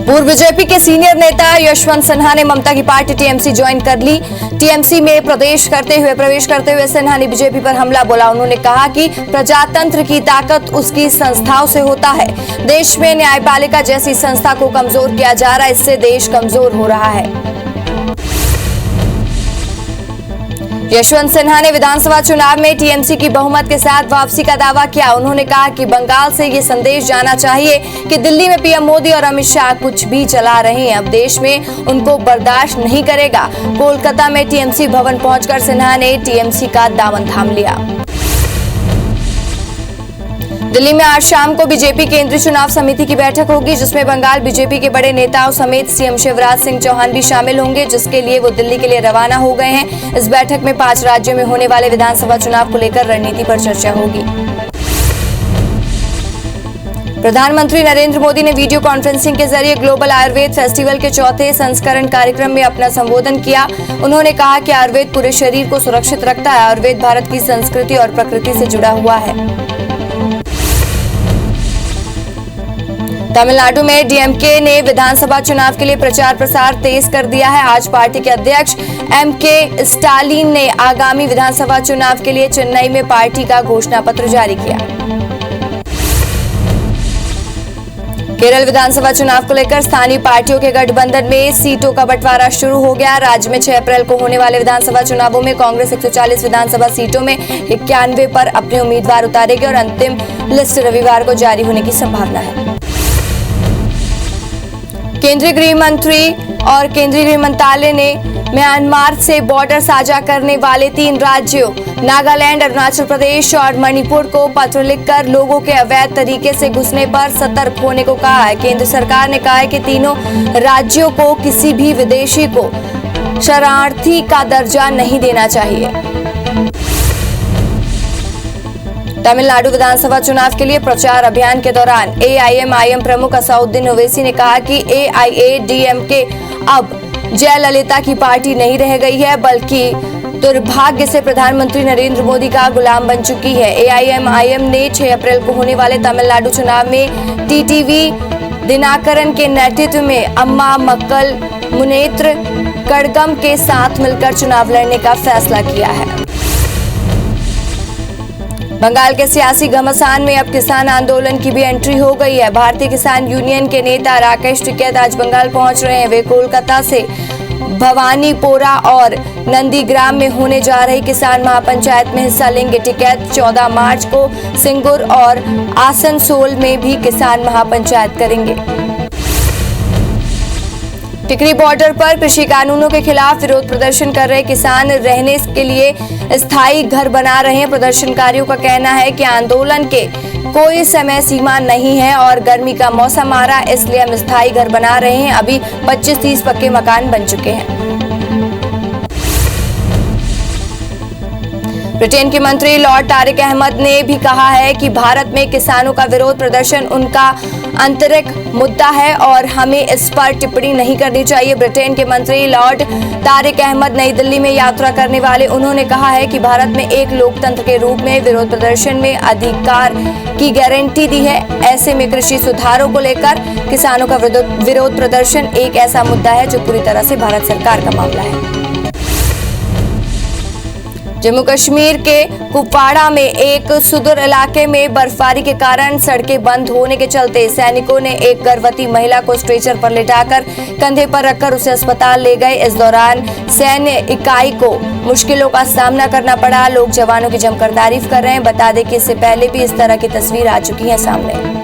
पूर्व बीजेपी के सीनियर नेता यशवंत सिन्हा ने ममता की पार्टी टीएमसी ज्वाइन कर ली। टीएमसी में प्रवेश करते हुए सिन्हा ने बीजेपी पर हमला बोला। उन्होंने कहा कि प्रजातंत्र की ताकत उसकी संस्थाओं से होता है। देश में न्यायपालिका जैसी संस्था को कमजोर किया जा रहा है, इससे देश कमजोर हो रहा है। यशवंत सिन्हा ने विधानसभा चुनाव में टीएमसी की बहुमत के साथ वापसी का दावा किया। उन्होंने कहा कि बंगाल से ये संदेश जाना चाहिए कि दिल्ली में पीएम मोदी और अमित शाह कुछ भी चला रहे हैं, अब देश में उनको बर्दाश्त नहीं करेगा। कोलकाता में टीएमसी भवन पहुंचकर सिन्हा ने टीएमसी का दामन थाम लिया। दिल्ली में आज शाम को बीजेपी केंद्रीय चुनाव समिति की बैठक होगी, जिसमें बंगाल बीजेपी के बड़े नेताओं समेत सीएम शिवराज सिंह चौहान भी शामिल होंगे, जिसके लिए वो दिल्ली के लिए रवाना हो गए हैं। इस बैठक में 5 राज्यों में होने वाले विधानसभा चुनाव को लेकर रणनीति पर चर्चा होगी। प्रधानमंत्री नरेंद्र मोदी ने वीडियो कॉन्फ्रेंसिंग के जरिए ग्लोबल आयुर्वेद फेस्टिवल के 4थे संस्करण कार्यक्रम में अपना संबोधन किया। उन्होंने कहा कि आयुर्वेद पूरे शरीर को सुरक्षित रखता है। आयुर्वेद भारत की संस्कृति और प्रकृति से जुड़ा हुआ है। तमिलनाडु में डीएमके ने विधानसभा चुनाव के लिए प्रचार प्रसार तेज कर दिया है। आज पार्टी के अध्यक्ष एमके स्टालिन ने आगामी विधानसभा चुनाव के लिए चेन्नई में पार्टी का घोषणा पत्र जारी किया। केरल विधानसभा चुनाव को लेकर स्थानीय पार्टियों के गठबंधन में सीटों का बंटवारा शुरू हो गया। राज्य में 6 अप्रैल को होने वाले विधानसभा चुनावों में कांग्रेस 140 विधानसभा सीटों में 91 पर अपने उम्मीदवार उतारेगी और अंतिम लिस्ट रविवार को जारी होने की संभावना है। केंद्रीय गृह मंत्री और केंद्रीय गृह मंत्रालय ने म्यांमार से बॉर्डर साझा करने वाले 3 राज्यों नागालैंड, अरुणाचल प्रदेश और मणिपुर को पत्र लिखकर लोगों के अवैध तरीके से घुसने पर सतर्क होने को कहा है। केंद्र सरकार ने कहा है कि तीनों राज्यों को किसी भी विदेशी को शरणार्थी का दर्जा नहीं देना चाहिए। तमिलनाडु विधानसभा चुनाव के लिए प्रचार अभियान के दौरान एआईएमआईएम प्रमुख असदुद्दीन ओवैसी ने कहा कि एआईएडीएमके अब जयललिता की पार्टी नहीं रह गई है, बल्कि दुर्भाग्य से प्रधानमंत्री नरेंद्र मोदी का गुलाम बन चुकी है। एआईएमआईएम ने 6 अप्रैल को होने वाले तमिलनाडु चुनाव में टीटीवी दिनाकरन के नेतृत्व में अम्मा मक्कल मुनेत्र कड़गम के साथ मिलकर चुनाव लड़ने का फैसला किया है। बंगाल के सियासी घमासान में अब किसान आंदोलन की भी एंट्री हो गई है। भारतीय किसान यूनियन के नेता राकेश टिकैत आज बंगाल पहुंच रहे हैं। वे कोलकाता से भवानीपोरा और नंदीग्राम में होने जा रही किसान महापंचायत में हिस्सा लेंगे। टिकैत 14 मार्च को सिंगुर और आसनसोल में भी किसान महापंचायत करेंगे। टिकरी बॉर्डर पर कृषि कानूनों के खिलाफ विरोध प्रदर्शन कर रहे किसान रहने के लिए स्थायी घर बना रहे हैं। प्रदर्शनकारियों का कहना है कि आंदोलन के कोई समय सीमा नहीं है और गर्मी का मौसम आ रहा है, इसलिए हम स्थायी घर बना रहे हैं। अभी 25-30 पक्के मकान बन चुके हैं। ब्रिटेन के मंत्री लॉर्ड तारिक अहमद ने भी कहा है कि भारत में किसानों का विरोध प्रदर्शन उनका आंतरिक मुद्दा है और हमें इस पर टिप्पणी नहीं करनी चाहिए। ब्रिटेन के मंत्री लॉर्ड तारिक अहमद नई दिल्ली में यात्रा करने वाले। उन्होंने कहा है कि भारत में एक लोकतंत्र के रूप में विरोध प्रदर्शन में अधिकार की गारंटी दी है। ऐसे में कृषि सुधारों को लेकर किसानों का विरोध प्रदर्शन एक ऐसा मुद्दा है जो पूरी तरह से भारत सरकार का मामला है। जम्मू कश्मीर के कुपवाड़ा में एक सुदूर इलाके में बर्फबारी के कारण सड़कें बंद होने के चलते सैनिकों ने एक गर्भवती महिला को स्ट्रेचर पर लिटाकर कंधे पर रखकर उसे अस्पताल ले गए। इस दौरान सैन्य इकाई को मुश्किलों का सामना करना पड़ा। लोग जवानों की जमकर तारीफ कर रहे हैं। बता दें कि इससे पहले भी इस तरह की तस्वीर आ चुकी है सामने।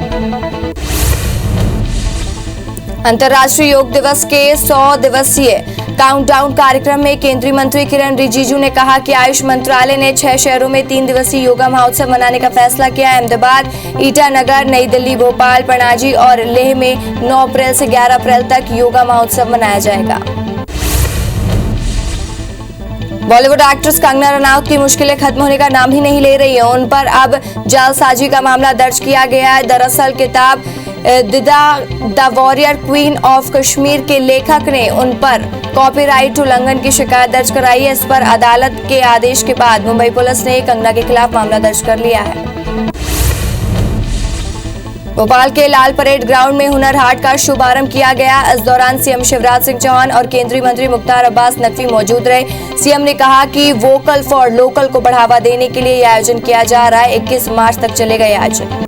अंतर्राष्ट्रीय योग दिवस के 100 दिवसीय काउंटडाउन कार्यक्रम में केंद्रीय मंत्री किरण रिजिजू ने कहा कि आयुष मंत्रालय ने 6 शहरों में 3 दिवसीय योगा महोत्सव मनाने का फैसला किया है। अहमदाबाद, ईटानगर, नई दिल्ली, भोपाल, पणाजी और लेह में 9 अप्रैल से 11 अप्रैल तक योगा महोत्सव मनाया जाएगा। बॉलीवुड एक्ट्रेस कंगना रनौत की मुश्किलें खत्म होने का नाम ही नहीं ले रही है। उन पर अब जालसाजी का मामला दर्ज किया गया है। दरअसल किताब the warrior queen of Kashmir के लेखक ने उन पर कॉपीराइट उल्लंघन की शिकायत दर्ज कराई है। इस पर अदालत के आदेश के बाद मुंबई पुलिस ने कंगना के खिलाफ मामला दर्ज कर लिया है। भोपाल के लाल परेड ग्राउंड में हुनर हाट का शुभारंभ किया गया। इस दौरान सीएम शिवराज सिंह चौहान और केंद्रीय मंत्री मुख्तार अब्बास नकवी मौजूद रहे। सीएम ने कहा कि वोकल फॉर लोकल को बढ़ावा देने के लिए यह आयोजन किया जा रहा है। 21 मार्च तक चलेगा यह आयोजन।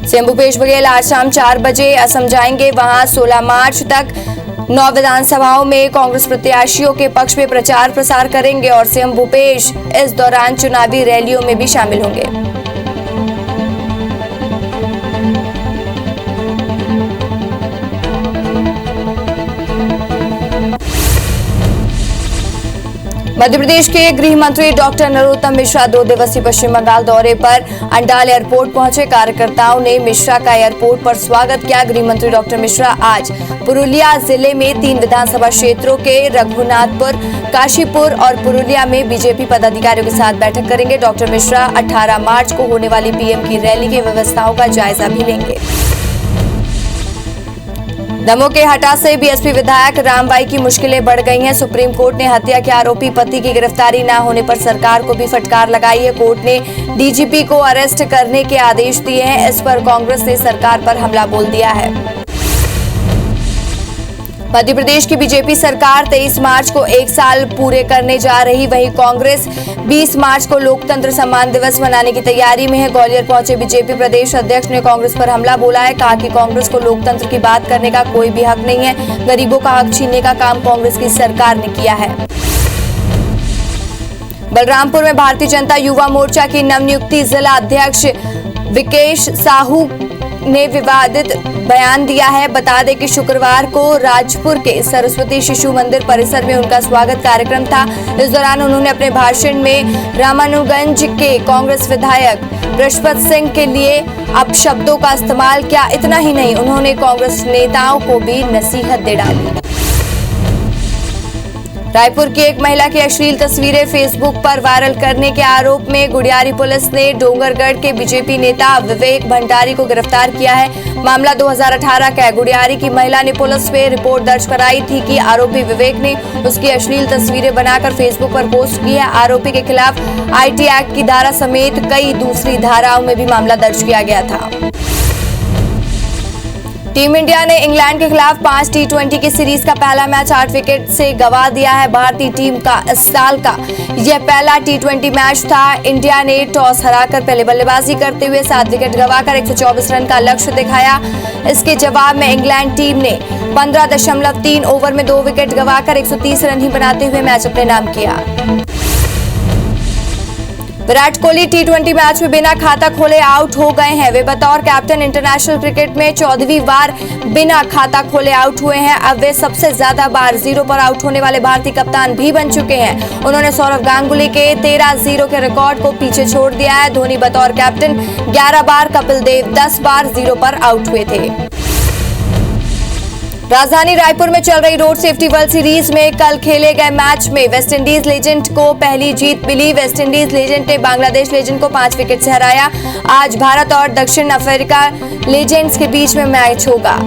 सीएम भूपेश बघेल आज शाम 4 बजे असम जाएंगे। वहां 16 मार्च तक 9 विधानसभाओं में कांग्रेस प्रत्याशियों के पक्ष में प्रचार प्रसार करेंगे और सीएम भूपेश इस दौरान चुनावी रैलियों में भी शामिल होंगे। मध्य प्रदेश के गृह मंत्री डॉक्टर नरोत्तम मिश्रा 2 दिवसीय पश्चिम बंगाल दौरे पर अंडाल एयरपोर्ट पहुंचे। कार्यकर्ताओं ने मिश्रा का एयरपोर्ट पर स्वागत किया। गृह मंत्री डॉक्टर मिश्रा आज पुरुलिया जिले में 3 विधानसभा क्षेत्रों के रघुनाथपुर, काशीपुर और पुरुलिया में बीजेपी पदाधिकारियों के साथ बैठक करेंगे। डॉक्टर मिश्रा 18 मार्च को होने वाली पीएम की रैली की व्यवस्थाओं का जायजा भी लेंगे। दमोह के हटा से बीएसपी विधायक रामबाई की मुश्किलें बढ़ गई हैं। सुप्रीम कोर्ट ने हत्या के आरोपी पति की गिरफ्तारी न होने पर सरकार को भी फटकार लगाई है। कोर्ट ने डीजीपी को अरेस्ट करने के आदेश दिए हैं। इस पर कांग्रेस ने सरकार पर हमला बोल दिया है। मध्य प्रदेश की बीजेपी सरकार 23 मार्च को 1 साल पूरे करने जा रही। वहीं कांग्रेस 20 मार्च को लोकतंत्र सम्मान दिवस मनाने की तैयारी में है। ग्वालियर पहुंचे बीजेपी प्रदेश अध्यक्ष ने कांग्रेस पर हमला बोला है। कहा कि कांग्रेस को लोकतंत्र की बात करने का कोई भी हक नहीं है। गरीबों का हक छीनने का काम कांग्रेस की सरकार ने किया है। बलरामपुर में भारतीय जनता युवा मोर्चा की नवनियुक्ति जिला अध्यक्ष विकेश साहू ने विवादित बयान दिया है। बता दें कि शुक्रवार को राजपुर के सरस्वती शिशु मंदिर परिसर में उनका स्वागत कार्यक्रम था। इस दौरान उन्होंने अपने भाषण में रामानुगंज के कांग्रेस विधायक बृहस्पति सिंह के लिए अपशब्दों का इस्तेमाल किया। इतना ही नहीं, उन्होंने कांग्रेस नेताओं को भी नसीहत दे डाली। रायपुर की एक महिला की अश्लील तस्वीरें फेसबुक पर वायरल करने के आरोप में गुड़ियारी पुलिस ने डोंगरगढ़ के बीजेपी नेता विवेक भंडारी को गिरफ्तार किया है। मामला 2018 का है। गुड़ियारी की महिला ने पुलिस पे रिपोर्ट दर्ज कराई थी कि आरोपी विवेक ने उसकी अश्लील तस्वीरें बनाकर फेसबुक पर पोस्ट की है। आरोपी के खिलाफ आईटी एक्ट की धारा समेत कई दूसरी धाराओं में भी मामला दर्ज किया गया था। टीम इंडिया ने इंग्लैंड के खिलाफ 5 T20 की सीरीज का पहला मैच 8 विकेट से गंवा दिया है। भारतीय टीम का इस साल का यह पहला T20 मैच था। इंडिया ने टॉस हराकर पहले बल्लेबाजी करते हुए 7 विकेट गंवाकर 124 रन का लक्ष्य दिखाया। इसके जवाब में इंग्लैंड टीम ने 15.3 ओवर में 2 विकेट गंवाकर 130 रन ही बनाते हुए मैच अपने नाम किया। विराट कोहली T20 मैच में बिना खाता खोले आउट हो गए हैं। वे बतौर कैप्टन इंटरनेशनल क्रिकेट में 14वीं बार बिना खाता खोले आउट हुए हैं। अब वे सबसे ज्यादा बार 0 पर आउट होने वाले भारतीय कप्तान भी बन चुके हैं। उन्होंने सौरव गांगुली के 13-0 के रिकॉर्ड को पीछे छोड़ दिया है। धोनी बतौर कैप्टन 11 बार, कपिल देव 10 बार 0 पर आउट हुए थे। राजधानी रायपुर में चल रही रोड सेफ्टी वर्ल्ड सीरीज में कल खेले गए मैच में वेस्टइंडीज लेजेंड को पहली जीत मिली। वेस्टइंडीज लेजेंड ने बांग्लादेश लेजेंड को 5 विकेट से हराया। आज भारत और दक्षिण अफ्रीका लेजेंड्स के बीच में मैच होगा।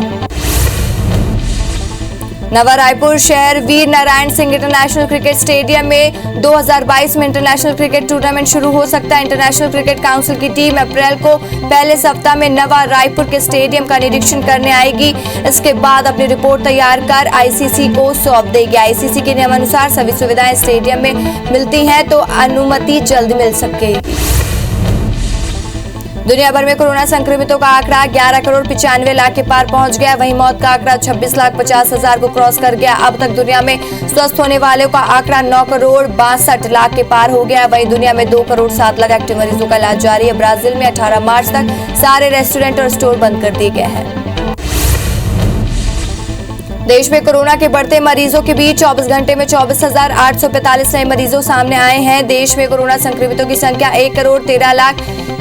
नवा रायपुर शहर Veer Narayan Singh international cricket stadium में 2022 में इंटरनेशनल क्रिकेट टूर्नामेंट शुरू हो सकता है। इंटरनेशनल क्रिकेट काउंसिल की टीम अप्रैल को पहले सप्ताह में नवा रायपुर के स्टेडियम का निरीक्षण करने आएगी। इसके बाद अपनी रिपोर्ट तैयार कर आईसीसी को सौंप देगी। आईसीसी के नियमानुसार सभी सुविधाएं स्टेडियम में मिलती हैं तो अनुमति जल्द मिल सकेगी। दुनिया भर में कोरोना संक्रमितों का आंकड़ा 11 करोड़ 95 लाख के पार पहुंच गया। वहीं मौत का आंकड़ा 26 लाख 50 हजार को क्रॉस कर गया। अब तक दुनिया में स्वस्थ होने वालों का आंकड़ा 9 करोड़ 62 लाख के पार हो गया। वहीं दुनिया में 2 करोड़ 7 लाख एक्टिव मरीजों का इलाज जारी है। ब्राजील में 18 मार्च तक सारे रेस्टोरेंट और स्टोर बंद कर दिए गए हैं। देश में कोरोना के बढ़ते मरीजों के बीच 24 घंटे में 24,845 नए मरीजों सामने आए हैं। देश में कोरोना संक्रमितों की संख्या 1 करोड़ 13 लाख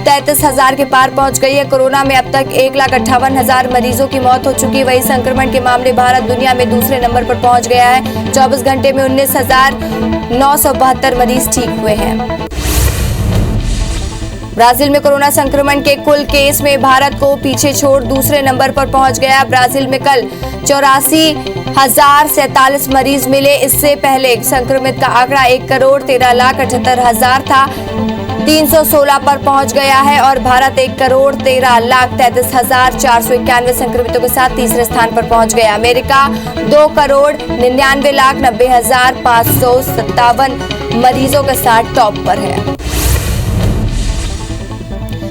33 हजार के पार पहुंच गई है। कोरोना में अब तक 1,58,000 मरीजों की मौत हो चुकी है। वहीं संक्रमण के मामले भारत दुनिया में दूसरे नंबर पर पहुंच गया है। 24 घंटे में 19,972 मरीज ठीक हुए हैं। ब्राजील में कोरोना संक्रमण के कुल केस में भारत को पीछे छोड़ दूसरे नंबर पर पहुंच गया। ब्राजील में कल 84,047 मरीज मिले। इससे पहले संक्रमित का आंकड़ा 1 करोड़ 13 लाख 78 हजार था। 316 पर पहुंच गया है और भारत 1,13,33,491 संक्रमितों के साथ तीसरे स्थान पर पहुंच गया। अमेरिका 2,99,90,557 मरीजों के साथ टॉप पर है।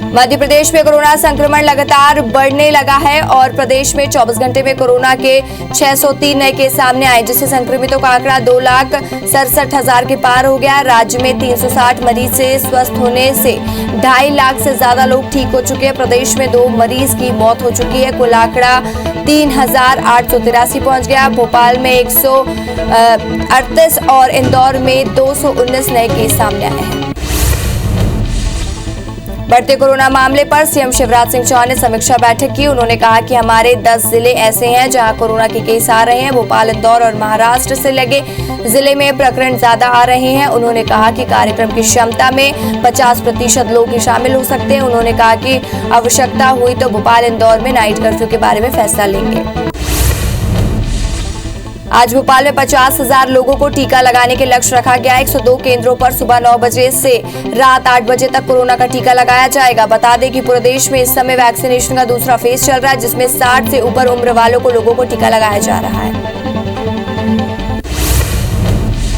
मध्य प्रदेश में कोरोना संक्रमण लगातार बढ़ने लगा है और प्रदेश में 24 घंटे में कोरोना के 603 नए केस सामने आए, जिससे संक्रमितों का आंकड़ा 2,67,000 के पार हो गया। राज्य में 360 मरीज से स्वस्थ होने से 2.5 लाख से ज्यादा लोग ठीक हो चुके हैं। प्रदेश में 2 मरीज की मौत हो चुकी है। कुल आंकड़ा 3,883 पहुंच गया। भोपाल में 138 और इंदौर में 219 नए केस सामने आए हैं। बढ़ते कोरोना मामले पर सीएम शिवराज सिंह चौहान ने समीक्षा बैठक की। उन्होंने कहा कि हमारे 10 जिले ऐसे हैं जहां कोरोना के केस आ रहे हैं। भोपाल, इंदौर और महाराष्ट्र से लगे जिले में प्रकरण ज्यादा आ रहे हैं। उन्होंने कहा कि कार्यक्रम की क्षमता में 50% लोग ही शामिल हो सकते हैं। उन्होंने कहा कि आवश्यकता हुई तो भोपाल, इंदौर में नाइट कर्फ्यू के बारे में फैसला लेंगे। आज भोपाल में 50,000 लोगों को टीका लगाने के लक्ष्य रखा गया है। 102 केंद्रों पर सुबह 9 बजे से रात 8 बजे तक कोरोना का टीका लगाया जाएगा। बता दें कि पूरे देश में इस समय वैक्सीनेशन का दूसरा फेज चल रहा है, जिसमें 60 से ऊपर उम्र वालों को लोगों को टीका लगाया जा रहा है।